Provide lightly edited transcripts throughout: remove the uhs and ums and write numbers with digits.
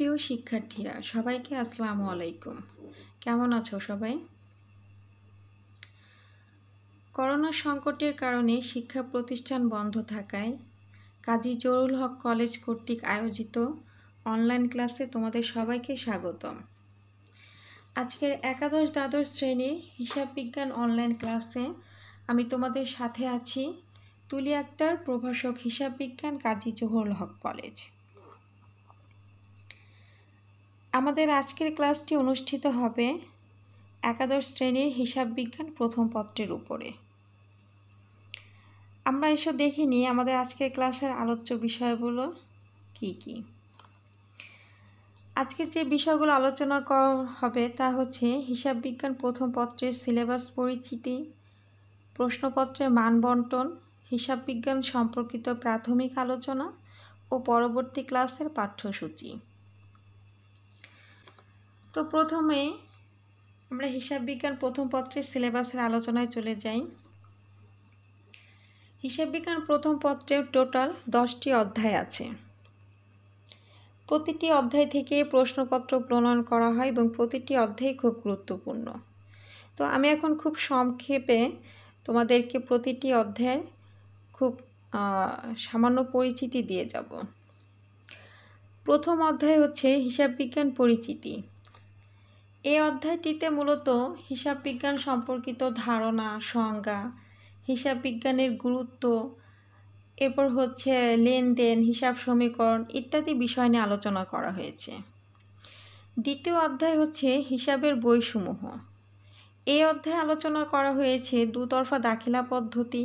প্রিয় শিক্ষার্থীরা সবাইকে আসসালামু আলাইকুম। কেমন আছো সবাই? করোনা সংকটের কারণে শিক্ষা প্রতিষ্ঠান বন্ধ থাকায় কাজী জহুরুল হক কলেজ কর্তৃক আয়োজিত অনলাইন ক্লাসে তোমাদের সবাইকে স্বাগতম। আজকের একাদশ দ্বাদশ শ্রেণীর হিসাব বিজ্ঞান অনলাইন ক্লাসে আমি তোমাদের সাথে আছি তুলি আক্তার, প্রভাষক হিসাব বিজ্ঞান, কাজী জহুরুল হক কলেজ। আমাদের আজকের ক্লাসটি অনুষ্ঠিত হবে একাদশ শ্রেণীর হিসাব বিজ্ঞান প্রথম পত্রের উপরে। আমরা এসব দেখে নিই আমাদের আজকের ক্লাসের আলোচ্য বিষয়গুলো কি কি। আজকে যে বিষয়গুলো আলোচনা করা হবে তা হচ্ছে হিসাব বিজ্ঞান প্রথম পত্রের সিলেবাস পরিচিতি, প্রশ্নপত্রের মান বন্টন, হিসাব বিজ্ঞান সম্পর্কিত প্রাথমিক আলোচনা ও পরবর্তী ক্লাসের পাঠ্যসূচি। তো প্রথমে আমরা হিসাব বিজ্ঞান প্রথম পত্রের সিলেবাসের আলোচনায় চলে যাই। হিসাব বিজ্ঞান প্রথম পত্রের টোটাল 10টি অধ্যায় আছে। প্রতিটি অধ্যায় থেকে প্রশ্নপত্র প্রণয়ন করা হয় এবং প্রতিটি অধ্যায় খুব গুরুত্বপূর্ণ। তো আমি এখন খুব সংক্ষেপে তোমাদেরকে প্রতিটি অধ্যায়ের খুব সামান্য পরিচিতি দিয়ে যাব। প্রথম অধ্যায় হচ্ছে হিসাব বিজ্ঞান পরিচিতি। এই অধ্যায়টিতে মূলত হিসাব বিজ্ঞান সম্পর্কিত ধারণা, সংজ্ঞা, হিসাব বিজ্ঞানের গুরুত্ব, এরপর হচ্ছে লেনদেন, হিসাব সমীকরণ ইত্যাদি বিষয় নিয়ে আলোচনা করা হয়েছে। দ্বিতীয় অধ্যায় হচ্ছে হিসাবের বইসমূহ। এই অধ্যায়ে আলোচনা করা হয়েছে দুতরফা দাখিলা পদ্ধতি,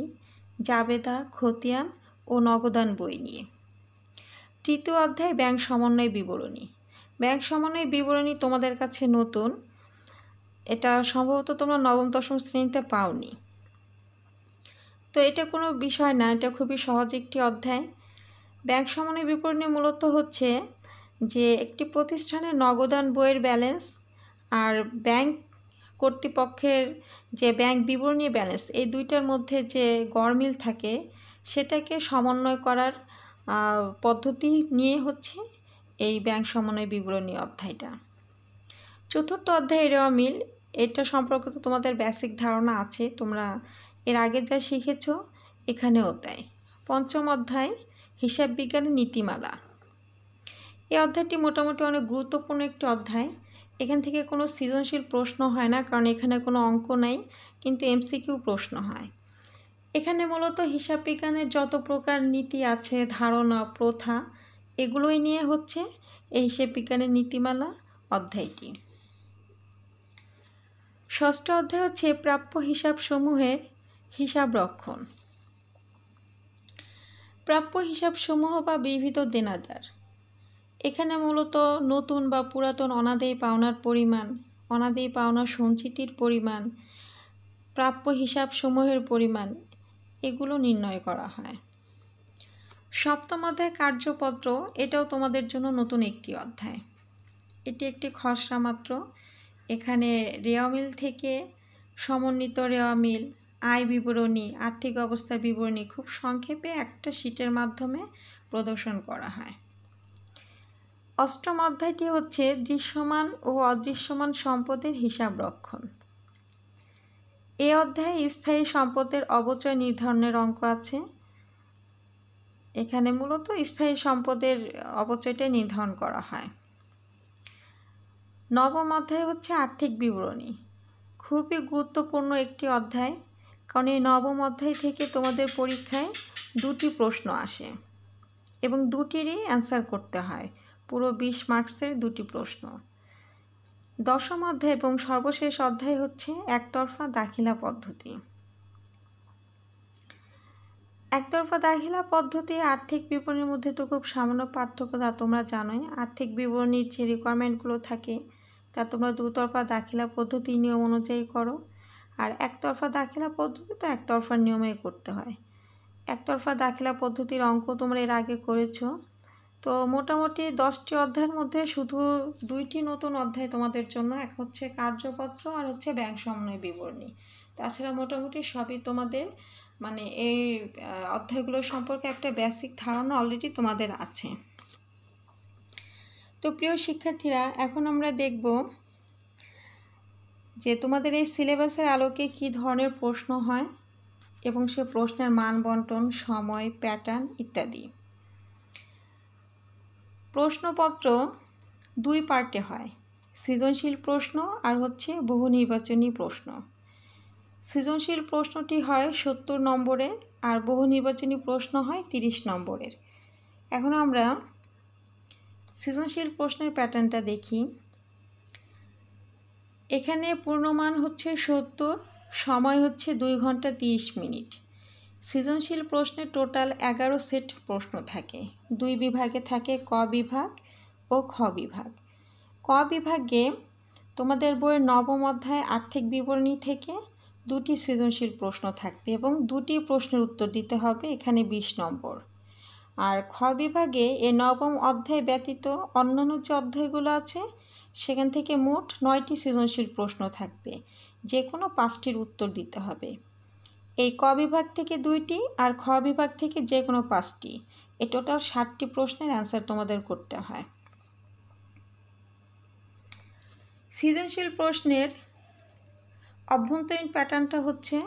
জাবেদা, খতিয়ান ও নগদান বই নিয়ে। তৃতীয় অধ্যায় ব্যাংক সমন্বয় বিবরণী। ব্যাংক সমন্বয় বিবরণী তোমাদের কাছে নতুন, এটা সম্ভবত তোমরা নবম দশম শ্রেণীতে পাওনি। তো এটা কোনো বিষয় না, এটা খুবই সহজ একটি অধ্যায়। ব্যাংক সমন্বয় বিবরণী মূলত হচ্ছে যে একটি প্রতিষ্ঠানের নগদান বইয়ের ব্যালেন্স আর ব্যাংক কর্তৃপক্ষের যে ব্যাংক বিবরণী ব্যালেন্স, এই দুইটার মধ্যে যে গড়মিল থাকে সেটাকে সমন্বয় করার পদ্ধতি নিয়ে হচ্ছে এই ব্যাংক সমন্বয় বিবরণী অধ্যায়টা। চতুর্থ অধ্যায় রেওয়া মিল, এটা সম্পর্কে তো তোমাদের বেসিক ধারণা আছে, তোমরা এর আগে যা শিখেছ এখানেও তাই। পঞ্চম অধ্যায় হিসাব বিজ্ঞানের নীতিমালা। এই অধ্যায়টি মোটামুটি অনেক গুরুত্বপূর্ণ একটি অধ্যায়। এখান থেকে কোনো সৃজনশীল প্রশ্ন হয় না, কারণ এখানে কোনো অঙ্ক নাই, কিন্তু এমসিকিউ প্রশ্ন হয়। এখানে মূলত হিসাব বিজ্ঞানের যত প্রকার নীতি আছে, ধারণা, প্রথা, এগুলোই নিয়ে হচ্ছে এই হিসাব বিজ্ঞানের নীতিমালা অধ্যায়টি। ষষ্ঠ অধ্যায় হচ্ছে প্রাপ্য হিসাব সমূহের হিসাব রক্ষণ। প্রাপ্য হিসাব সমূহ বা বিবিধ দেনাদার, এখানে মূলত নতুন বা পুরাতন অনাদায়ী পাওনার পরিমাণ, অনাদায়ী পাওনা সঞ্চিতির পরিমাণ, প্রাপ্য হিসাব সমূহের পরিমাণ, এগুলো নির্ণয় করা হয়। সপ্তম অধ্যায় কার্যপত্র, এটাও তোমাদের জন্য নতুন একটি অধ্যায়। এটি একটি খসড়া মাত্র। এখানে রেওয়া মিল থেকে সমন্বিত রেওয়া মিল, আয় বিবরণী, আর্থিক অবস্থার বিবরণী খুব সংক্ষেপে একটা শীটের মাধ্যমে প্রদর্শন করা হয়। অষ্টম অধ্যায়টি হচ্ছে দৃশ্যমান ও অদৃশ্যমান সম্পদের হিসাব রক্ষণ। এই অধ্যায়ে স্থায়ী সম্পদের অবচয় নির্ধারণের অঙ্ক আছে। এখানে মূলত স্থায়ী সম্পদের অবচয়টা নির্ধারণ করা হয়। নবম অধ্যায় হচ্ছে আর্থিক বিবরণী। খুবই গুরুত্বপূর্ণ একটি অধ্যায়, কারণ এই নবম অধ্যায় থেকে তোমাদের পরীক্ষায় 2টি প্রশ্ন আসে এবং 2টিরই অ্যান্সার করতে হয়, পুরো 20 মার্কসের 2টি প্রশ্ন। দশম অধ্যায় এবং সর্বশেষ অধ্যায় হচ্ছে একতরফা দাখিলা পদ্ধতি। একতরফা দাখিলা পদ্ধতি আর্থিক বিবরণীর মধ্যে তো খুব সামান্য পার্থক্য, তা তোমরা জানোই। আর্থিক বিবরণীর যে রিকোয়ারমেন্টগুলো থাকে তা তোমরা দুতরফা দাখিলা পদ্ধতি নিয়ম অনুযায়ী করো, আর একতরফা দাখিলা পদ্ধতি তো একতরফার নিয়মেই করতে হয়। একতরফা দাখিলা পদ্ধতির অঙ্ক তোমরা এর আগে করেছো। তো মোটামুটি 10টি অধ্যায়ের মধ্যে শুধু 2টি নতুন অধ্যায় তোমাদের জন্য, এক হচ্ছে কার্যপত্র আর হচ্ছে ব্যাংক সমন্বয় বিবরণী। তাছাড়া মোটামুটি সবই তোমাদের মানে এই অধ্যায়গুলো সম্পর্কে একটা বেসিক ধারণা অলরেডি তোমাদের আছে। তো প্রিয় শিক্ষার্থীরা, এখন আমরা দেখব যে তোমাদের এই সিলেবাসের আলোকে কী ধরনের প্রশ্ন হয় এবং সে প্রশ্নের মান বন্টন, সময়, প্যাটার্ন ইত্যাদি। প্রশ্নপত্র দুই পার্টে হয়, সৃজনশীল প্রশ্ন আর হচ্ছে বহু নির্বাচনী প্রশ্ন। সৃজনশীল প্রশ্নটি হয় 70 নম্বরের আর বহু নির্বাচনী প্রশ্ন হয় 30 নম্বরের। এখন আমরা সৃজনশীল প্রশ্নের প্যাটার্নটা দেখি। এখানে পূর্ণমান হচ্ছে 70, সময় হচ্ছে 2 ঘন্টা 30 মিনিট। সৃজনশীল প্রশ্নে টোটাল 11 সেট প্রশ্ন থাকে। 2 বিভাগে থাকে, ক বিভাগ ও খ বিভাগ। ক বিভাগে তোমাদের বইয়ের নবম অধ্যায় আর্থিক বিবরণী থেকে 2টি সৃজনশীল প্রশ্ন থাকবে এবং 2টি প্রশ্নের উত্তর দিতে হবে, এখানে 20 নম্বর। আর খ বিভাগে এ নবম অধ্যায় ব্যতীত অন্যান্য যে অধ্যায়গুলো আছে সেখান থেকে মোট 9টি সৃজনশীল প্রশ্ন থাকবে, যে কোনো 5টির উত্তর দিতে হবে। এই ক বিভাগ থেকে 2টি আর খ বিভাগ থেকে যে কোনো 5টি, এই টোটাল 60টি প্রশ্নের অ্যান্সার তোমাদের করতে হয়। সৃজনশীল প্রশ্নের অভ্যন্তরীণ প্যাটার্নটা হচ্ছে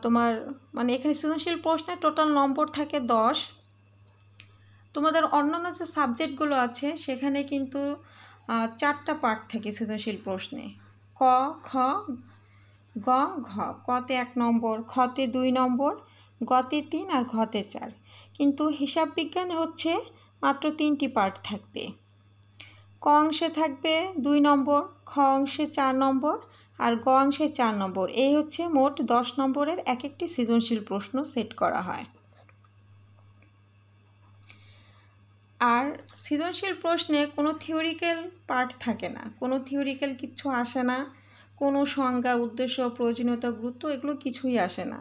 তোমার মানে এখানে সৃজনশীল প্রশ্নে টোটাল নম্বর থাকে 10। তোমাদের অন্যান্য যে সাবজেক্টগুলো আছে সেখানে কিন্তু 4টা পার্ট থাকে সৃজনশীল প্রশ্নে, ক, খ, গ, ঘ। কতে 1 নম্বর, খতে 2 নম্বর, গতে 3 আর ঘতে 4। কিন্তু হিসাব বিজ্ঞানে হচ্ছে মাত্র 3টি পার্ট থাকবে। ক অংশে থাকবে 2 নম্বর, খ অংশে 4 নম্বর আর গ অংশে 4 নম্বর। এই হচ্ছে মোট 10 নম্বরের এক একটি সৃজনশীল প্রশ্ন সেট করা হয়। আর সৃজনশীল প্রশ্নে কোনো থিওরিক্যাল পার্ট থাকে না, কোনো থিওরিক্যাল কিচ্ছু আসে না, কোনো সংজ্ঞা, উদ্দেশ্য, প্রয়োজনীয়তা, গুরুত্ব এগুলো কিছুই আসে না।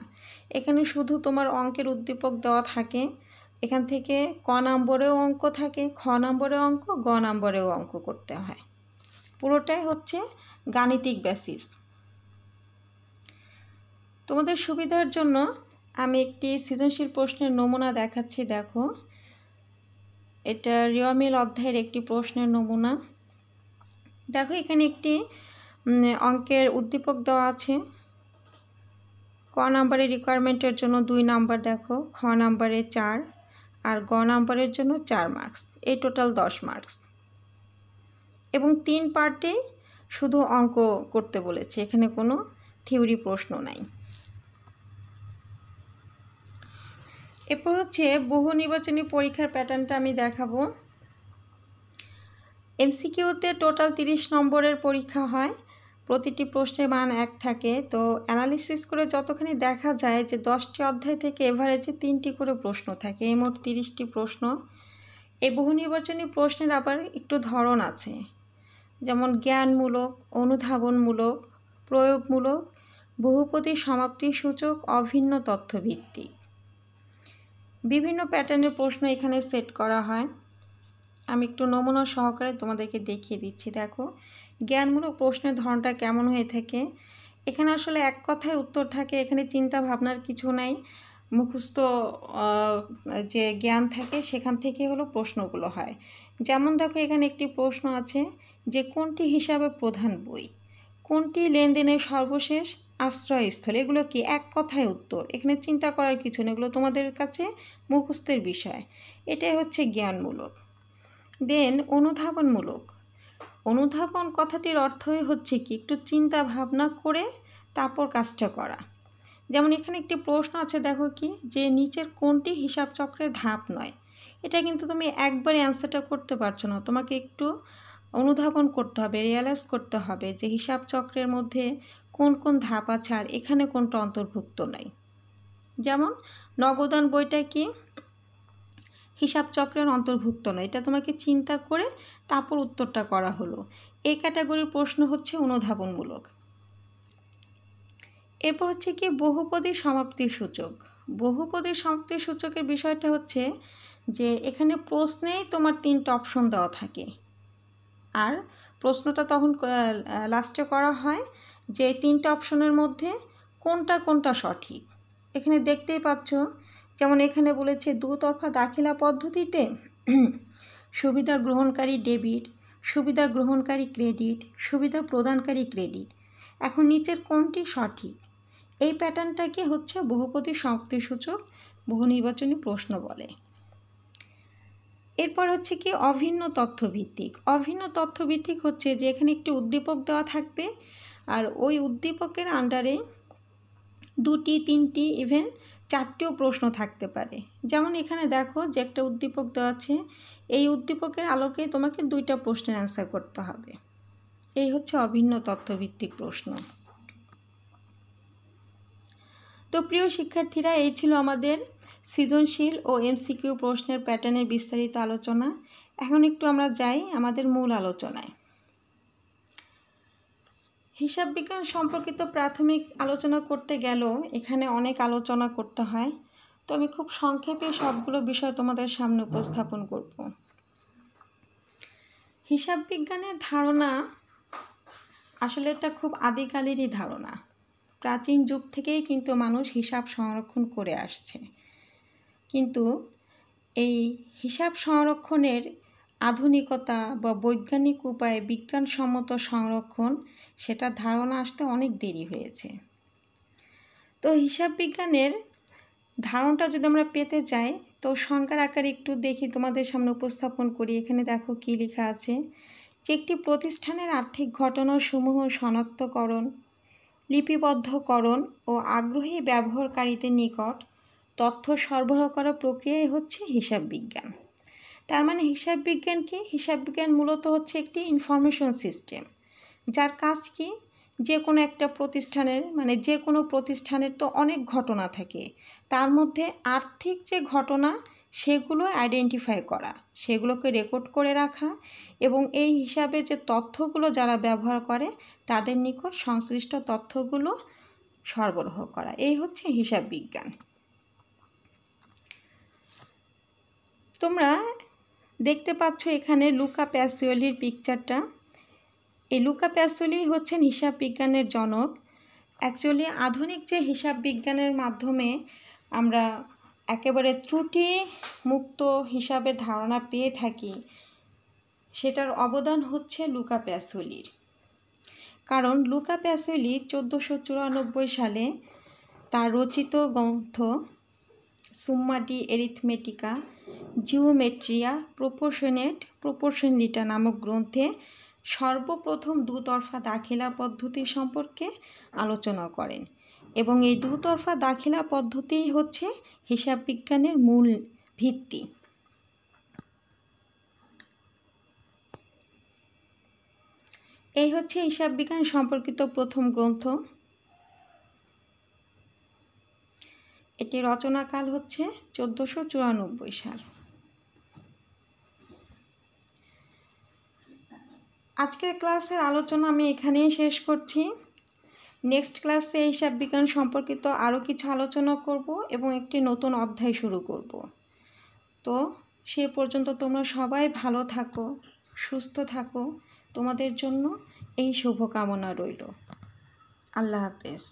এখানে শুধু তোমার অঙ্কের উদ্দীপক দেওয়া থাকে, এখান থেকে ক নম্বরেও অঙ্ক থাকে, খ নম্বরেও অঙ্ক, গ নম্বরেও অঙ্ক করতে হয়। পুরোটাই হচ্ছে গাণিতিক বেসিস। তোমাদের সুবিধার জন্য আমি একটি সৃজনশীল প্রশ্নের নমুনা দেখাচ্ছি, দেখো। এটা রিওমিল অধ্যায়ের একটি প্রশ্নের নমুনা। দেখো এখানে একটি অঙ্কের উদ্দীপক দেওয়া আছে। ক নম্বরের রিকোয়ারমেন্টের জন্য 2 নাম্বার দেখো, খ নম্বরে 4 আর গ নম্বরের জন্য 4 মার্কস, এই টোটাল 10 মার্কস। এবং 3 পার্টে শুধু অঙ্ক করতে বলেছে, এখানে কোনো থিওরি প্রশ্ন নাই। এরপর হচ্ছে বহু নির্বাচনী পরীক্ষার প্যাটার্নটা আমি দেখাবো। এমসিকিউতে টোটাল 30 নম্বরের পরীক্ষা হয়, প্রতিটি প্রশ্নের মান 1 থাকে। তো অ্যানালিসিস করে যতখানি দেখা যায় যে 10টি অধ্যায় থেকে এভারেজে 3টি করে প্রশ্ন থাকে, এই মোট 30টি প্রশ্ন। এই বহু নির্বাচনী প্রশ্নের আবার একটু ধরন আছে, যেমন জ্ঞানমূলক, অনুধাবনমূলক, প্রয়োগমূলক, বহুপদী সমাপ্তি সূচক, অভিন্ন তথ্যভিত্তিক। বিভিন্ন প্যাটার্নের প্রশ্ন এখানে সেট করা হয়। আমি একটু নমুনা সহকারে তোমাদেরকে দেখিয়ে দিচ্ছি। দেখো জ্ঞানমূলক প্রশ্নের ধরনটা কেমন হয়ে থাকে। এখানে আসলে এক কথায় উত্তর থাকে, এখানে চিন্তা ভাবনার কিছু নাই, মুখস্থ যে জ্ঞান থাকে সেখান থেকে হলো প্রশ্নগুলো হয়। যেমন দেখো এখানে একটি প্রশ্ন আছে যে কোনটি হিসাবে প্রধান বই, কোনটি লেনদেনের সর্বশেষ আশ্রয়স্থল। এগুলো কি এক কথায় উত্তর, এখানে চিন্তা করার কিছু নেই, এগুলো তোমাদের কাছে মুখস্থের বিষয়। এটাই হচ্ছে জ্ঞানমূলক। দেন অনুধাবনমূলক। অনুধাবন কথাটির অর্থই হচ্ছে কি একটু চিন্তা ভাবনা করে তারপর কাজটা করা। যেমন এখানে একটি প্রশ্ন আছে, দেখো কি যে নিচের কোনটি হিসাব চক্রের ধাপ নয়। এটা কিন্তু তুমি একবারে অ্যান্সারটা করতে পারছো না, তোমাকে একটু অনুধাবন করতে হবে, রিয়ালাইজ করতে হবে যে হিসাব চক্রের মধ্যে কোন কোন ধাপ আছে আর এখানে কোনটা অন্তর্ভুক্ত নাই। যেমন নগদান বইটা কি হিসাব চক্রের অন্তর্ভুক্ত নয়, এটা তোমাকে চিন্তা করে তারপর উত্তরটা করা হলো। এই ক্যাটাগরির প্রশ্ন হচ্ছে অনুধাবনমূলক। এরপর হচ্ছে কি বহুপদী সমাপ্তি সূচক। বহুপদী সমাপ্তি সূচকের বিষয়টা হচ্ছে যে এখানে প্রশ্নেই তোমার 3টা অপশন দেওয়া থাকে, আর প্রশ্নটা তখন লাস্টে করা হয় যে 3টা অপশনের মধ্যে কোনটা কোনটা সঠিক। এখানে দেখতেই পাচ্ছ, যেমন এখানে বলেছে দুতরফা দাখিলা পদ্ধতিতে সুবিধা গ্রহণকারী ডেবিট, সুবিধা গ্রহণকারী ক্রেডিট, সুবিধা প্রদানকারী ক্রেডিট। এখন নিচের কোনটি সঠিক? এই প্যাটার্নটাকে হচ্ছে বহুপদী শক্তিসূচক বহু নির্বাচনী প্রশ্ন বলে। এরপর হচ্ছে কি অভিন্ন তথ্যভিত্তিক। অভিন্ন তথ্যভিত্তিক হচ্ছে যে এখানে একটি উদ্দীপক দেওয়া থাকবে আর ওই উদ্দীপকের আন্ডারে 2টি 3টি ইভেন 4টিও প্রশ্ন থাকতে পারে। যেমন এখানে দেখো যে একটা উদ্দীপক দেওয়া আছে, এই উদ্দীপকের আলোকে তোমাকে 2টা প্রশ্নের অ্যান্সার করতে হবে। এই হচ্ছে অভিন্ন তথ্যভিত্তিক প্রশ্ন। তো প্রিয় শিক্ষার্থীরা, এই ছিল আমাদের সৃজনশীল ও এমসিকিউ প্রশ্নের প্যাটার্নের বিস্তারিত আলোচনা। এখন একটু আমরা যাই আমাদের মূল আলোচনায়। হিসাব বিজ্ঞান সম্পর্কিত প্রাথমিক আলোচনা করতে গেলেও এখানে অনেক আলোচনা করতে হয়, তো আমি খুব সংক্ষেপে সবগুলো বিষয় তোমাদের সামনে উপস্থাপন করব। হিসাব বিজ্ঞানের ধারণা আসলে এটা খুব আদিকালেরই ধারণা। প্রাচীন যুগ থেকেই কিন্তু মানুষ হিসাব সংরক্ষণ করে আসছে, কিন্তু এই হিসাব সংরক্ষণের আধুনিকতা বা বৈজ্ঞানিক উপায়ে বিজ্ঞানসম্মত সংরক্ষণ, সেটার ধারণা আসতে অনেক দেরি হয়েছে। তো হিসাব বিজ্ঞানের ধারণাটা যদি আমরা পেতে চাই, তো সংখ্যার আকারে একটু দেখি তোমাদের সামনে উপস্থাপন করি। এখানে দেখো কি লেখা আছে, যে একটি প্রতিষ্ঠানের আর্থিক ঘটনাসমূহ শনাক্তকরণ, লিপিবদ্ধকরণ ও আগ্রহী ব্যবহারকারীদের নিকট তথ্য সরবরাহ করা প্রক্রিয়াই হচ্ছে হিসাব বিজ্ঞান। তার মানে হিসাব বিজ্ঞান কি? হিসাব বিজ্ঞান মূলত হচ্ছে একটি ইনফরমেশন সিস্টেম, যার কাজ কি, যে কোনো একটা প্রতিষ্ঠানের যে কোনো প্রতিষ্ঠানের তো অনেক ঘটনা থাকে, তার মধ্যে আর্থিক যে ঘটনা সেগুলো আইডেন্টিফাই করা, সেগুলোকে রেকর্ড করে রাখা এবং এই হিসাবে যে তথ্যগুলো যারা ব্যবহার করে তাদের নিকট সংশ্লিষ্ট তথ্যগুলো সরবরাহ করা, এই হচ্ছে হিসাব বিজ্ঞান। তোমরা দেখতে পাচ্ছ এখানে লুকা প্যাসিওলির পিকচারটা। এই লুকা প্যাসিওলি হচ্ছেন হিসাব বিজ্ঞানের জনক। অ্যাকচুয়ালি আধুনিক যে হিসাব বিজ্ঞানের মাধ্যমে আমরা একেবারে ত্রুটি মুক্ত হিসাবের ধারণা পেয়ে থাকি, সেটার অবদান হচ্ছে লুকা প্যাসিওলির। কারণ লুকা প্যাসিওলি 1494 সালে তার রচিত গ্রন্থ সুম্মা ডি এরিথমেটিকা জিওমেট্রিয়া প্রপোর্শনলিটা নামক গ্রন্থে সর্বপ্রথম দুতরফা দাখিলা পদ্ধতি সম্পর্কে আলোচনা করেন এবং এই দুতরফা দাখিলা পদ্ধতিই হচ্ছে হিসাব বিজ্ঞানের মূল ভিত্তি। এই হচ্ছে হিসাব বিজ্ঞান সম্পর্কিত প্রথম গ্রন্থ। এটি রচনাকাল হচ্ছে 1494 সাল। আজকের ক্লাসের আলোচনা আমি এখানেই শেষ করছি। নেক্সট ক্লাসে হিসাব বিজ্ঞান সম্পর্কিত আরও কিছু আলোচনা করব এবং একটি নতুন অধ্যায় শুরু করব। তো সে পর্যন্ত তোমরা সবাই ভালো থাকো, সুস্থ থাকো, তোমাদের জন্য এই শুভকামনা রইল। আল্লাহ হাফেজ।